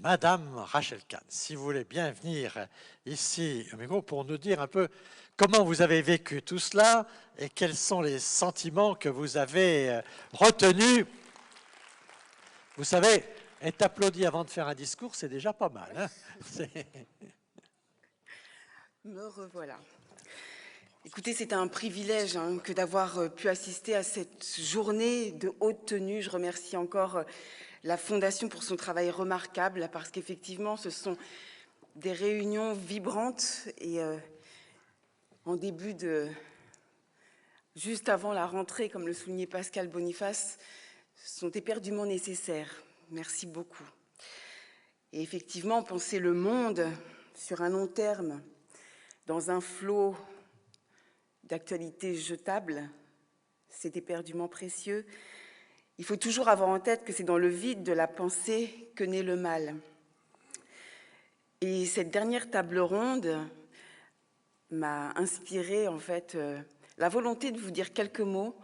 Madame Rachel Kahn, si vous voulez bien venir ici au micro pour nous dire un peu comment vous avez vécu tout cela et quels sont les sentiments que vous avez retenus. Vous savez, être applaudi avant de faire un discours, c'est déjà pas mal. Hein. Me revoilà. Écoutez, c'est un privilège que d'avoir pu assister à cette journée de haute tenue. Je remercie encore la Fondation pour son travail remarquable, parce qu'effectivement, ce sont des réunions vibrantes et en début de... juste avant la rentrée, comme le soulignait Pascal Boniface, sont éperdument nécessaires. Merci beaucoup. Et effectivement, penser le monde sur un long terme, dans un flot d'actualités jetables, c'est éperdument précieux. Il faut toujours avoir en tête que c'est dans le vide de la pensée que naît le mal. Et cette dernière table ronde m'a inspiré en fait la volonté de vous dire quelques mots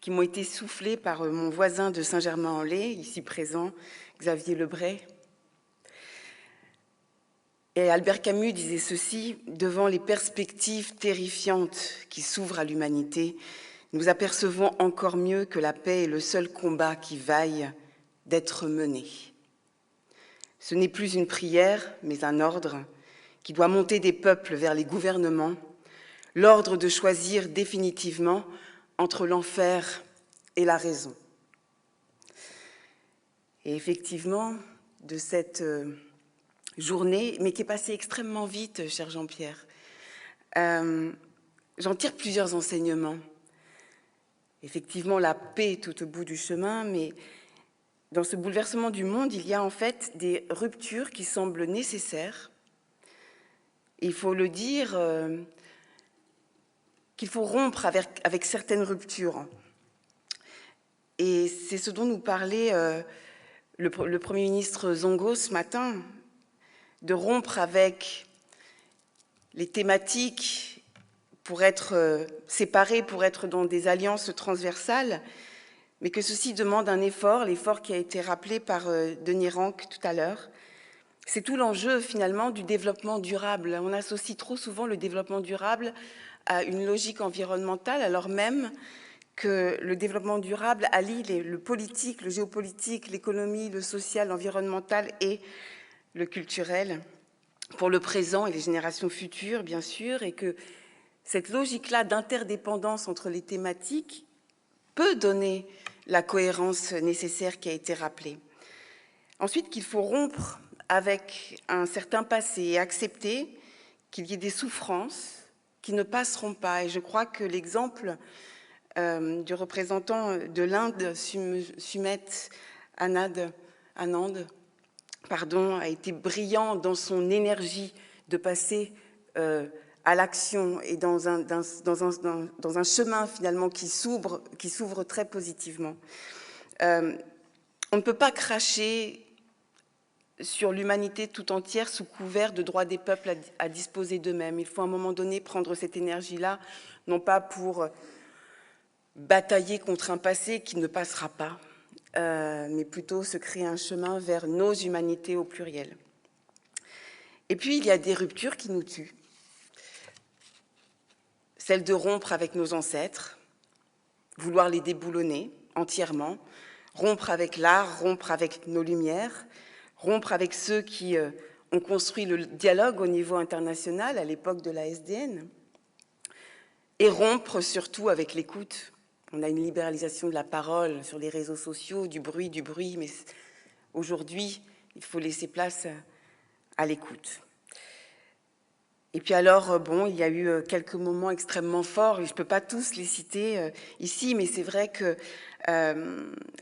qui m'ont été soufflés par mon voisin de Saint-Germain-en-Laye, ici présent, Xavier Lebray. Et Albert Camus disait ceci: devant les perspectives terrifiantes qui s'ouvrent à l'humanité, nous apercevons encore mieux que la paix est le seul combat qui vaille d'être mené. Ce n'est plus une prière, mais un ordre qui doit monter des peuples vers les gouvernements, l'ordre de choisir définitivement entre l'enfer et la raison. Et effectivement, de cette journée, mais qui est passée extrêmement vite, cher Jean-Pierre, j'en tire plusieurs enseignements. Effectivement, la paix tout au bout du chemin, mais dans ce bouleversement du monde, il y a en fait des ruptures qui semblent nécessaires. Il faut le dire, qu'il faut rompre avec certaines ruptures. Et c'est ce dont nous parlait le Premier ministre Zongo ce matin, de rompre avec les thématiques pour être séparées, pour être dans des alliances transversales, mais que ceci demande un effort, l'effort qui a été rappelé par Denis Rank tout à l'heure. C'est tout l'enjeu finalement du développement durable. On associe trop souvent le développement durable à une logique environnementale, alors même que le développement durable allie le politique, le géopolitique, l'économie, le social, l'environnemental et le culturel, pour le présent et les générations futures, bien sûr, et que cette logique-là d'interdépendance entre les thématiques peut donner la cohérence nécessaire qui a été rappelée. Ensuite, qu'il faut rompre avec un certain passé et accepter qu'il y ait des souffrances qui ne passeront pas. Et je crois que l'exemple du représentant de l'Inde, Sumet Anand, a été brillant dans son énergie de passer à l'action et dans un chemin finalement qui s'ouvre très positivement. On ne peut pas cracher sur l'humanité tout entière sous couvert de droits des peuples à disposer d'eux-mêmes. Il faut à un moment donné prendre cette énergie-là, non pas pour batailler contre un passé qui ne passera pas, mais plutôt se créer un chemin vers nos humanités au pluriel. Et puis, il y a des ruptures qui nous tuent. Celle de rompre avec nos ancêtres, vouloir les déboulonner entièrement, rompre avec l'art, rompre avec nos lumières, rompre avec ceux qui ont construit le dialogue au niveau international à l'époque de la SDN, et rompre surtout avec l'écoute. On a une libéralisation de la parole sur les réseaux sociaux, du bruit, mais aujourd'hui, il faut laisser place à l'écoute. Et puis alors, bon, il y a eu quelques moments extrêmement forts, et je ne peux pas tous les citer ici, mais c'est vrai que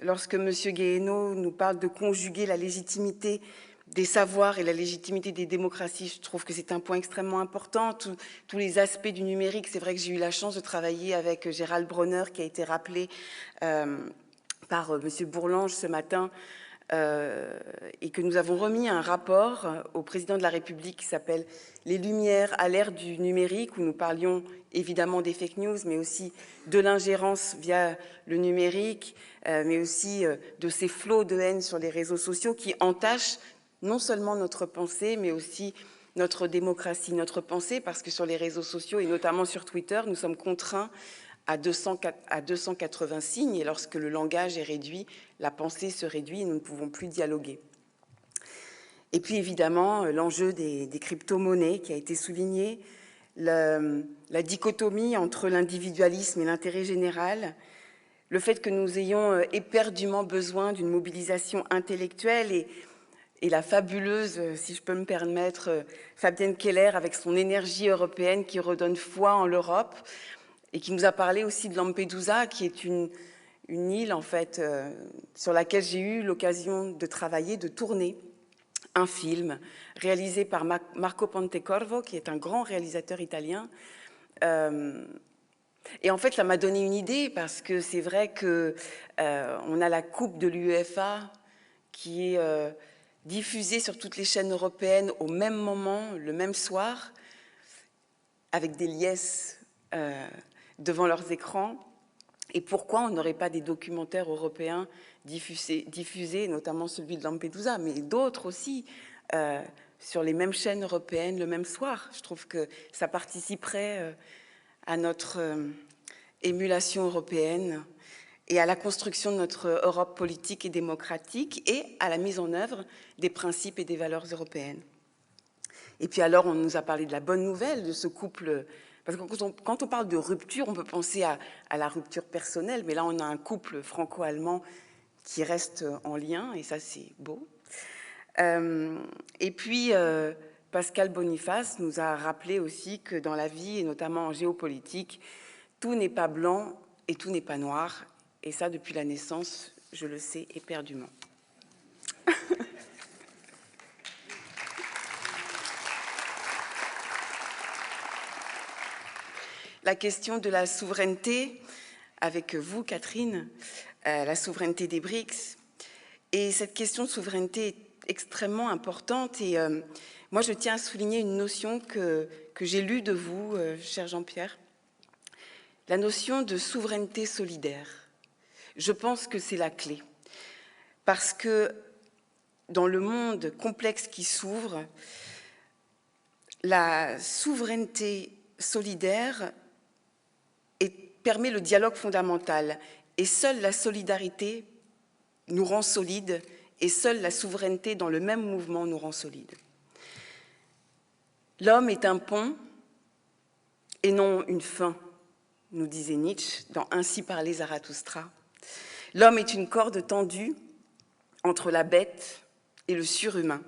lorsque M. Guéhenno nous parle de conjuguer la légitimité des savoirs et la légitimité des démocraties, je trouve que c'est un point extrêmement important. Tous les aspects du numérique, c'est vrai que j'ai eu la chance de travailler avec Gérald Bronner, qui a été rappelé par M. Bourlange ce matin, et que nous avons remis un rapport au président de la République qui s'appelle « Les Lumières à l'ère du numérique », où nous parlions évidemment des fake news, mais aussi de l'ingérence via le numérique, mais aussi de ces flots de haine sur les réseaux sociaux qui entachent non seulement notre pensée, mais aussi notre démocratie, notre pensée, parce que sur les réseaux sociaux, et notamment sur Twitter, nous sommes contraints à 280 signes, et lorsque le langage est réduit, la pensée se réduit et nous ne pouvons plus dialoguer. Et puis évidemment, l'enjeu des crypto-monnaies qui a été souligné, la dichotomie entre l'individualisme et l'intérêt général, le fait que nous ayons éperdument besoin d'une mobilisation intellectuelle et la fabuleuse, si je peux me permettre, Fabienne Keller avec son énergie européenne qui redonne foi en l'Europe et qui nous a parlé aussi de Lampedusa, qui est une île en fait sur laquelle j'ai eu l'occasion de travailler, de tourner un film réalisé par Marco Pontecorvo, qui est un grand réalisateur italien. Et en fait, ça m'a donné une idée, parce que c'est vrai qu'on a la Coupe de l'UEFA qui est diffusée sur toutes les chaînes européennes au même moment, le même soir, avec des liesses devant leurs écrans. Et pourquoi on n'aurait pas des documentaires européens diffusés, notamment celui de Lampedusa, mais d'autres aussi, sur les mêmes chaînes européennes le même soir? Je trouve que ça participerait à notre émulation européenne et à la construction de notre Europe politique et démocratique et à la mise en œuvre des principes et des valeurs européennes. Et puis alors, on nous a parlé de la bonne nouvelle de ce couple. Parce que quand on parle de rupture, on peut penser à la rupture personnelle, mais là, on a un couple franco-allemand qui reste en lien, et ça, c'est beau. Et puis, Pascal Boniface nous a rappelé aussi que dans la vie, et notamment en géopolitique, tout n'est pas blanc et tout n'est pas noir. Et ça, depuis la naissance, je le sais éperdument. La question de la souveraineté, avec vous, Catherine, la souveraineté des BRICS. Et cette question de souveraineté est extrêmement importante. Et moi, je tiens à souligner une notion que j'ai lue de vous, cher Jean-Pierre, la notion de souveraineté solidaire. Je pense que c'est la clé. Parce que dans le monde complexe qui s'ouvre, la souveraineté solidaire permet le dialogue fondamental. Et seule la solidarité nous rend solides, et seule la souveraineté dans le même mouvement nous rend solides. L'homme est un pont et non une fin, nous disait Nietzsche dans Ainsi parlait Zarathustra. L'homme est une corde tendue entre la bête et le surhumain.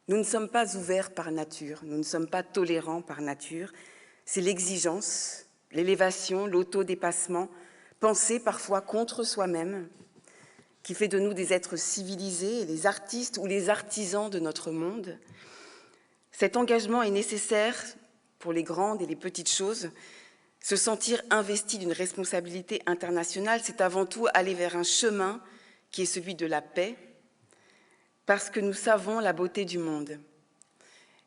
Nous ne sommes pas ouverts par nature, nous ne sommes pas tolérants par nature. C'est l'exigence, l'élévation, l'autodépassement, pensée parfois contre soi-même, qui fait de nous des êtres civilisés, les artistes ou les artisans de notre monde. Cet engagement est nécessaire pour les grandes et les petites choses. Se sentir investi d'une responsabilité internationale, c'est avant tout aller vers un chemin qui est celui de la paix, parce que nous savons la beauté du monde.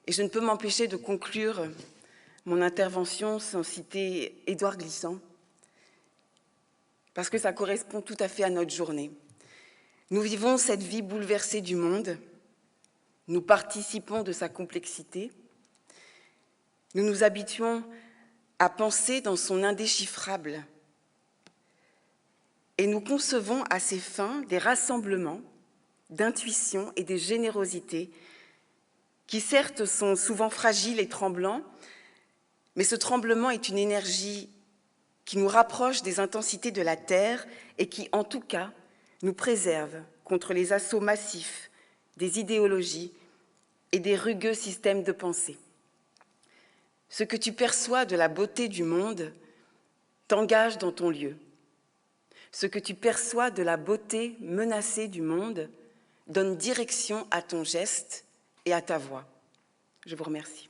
Et je ne peux m'empêcher de conclure mon intervention sans citer Édouard Glissant, parce que ça correspond tout à fait à notre journée. Nous vivons cette vie bouleversée du monde, nous participons de sa complexité, nous nous habituons à penser dans son indéchiffrable et nous concevons à ses fins des rassemblements d'intuition et de générosité qui certes sont souvent fragiles et tremblants, mais ce tremblement est une énergie qui nous rapproche des intensités de la Terre et qui, en tout cas, nous préserve contre les assauts massifs des idéologies et des rugueux systèmes de pensée. Ce que tu perçois de la beauté du monde t'engage dans ton lieu. Ce que tu perçois de la beauté menacée du monde donne direction à ton geste et à ta voix. Je vous remercie.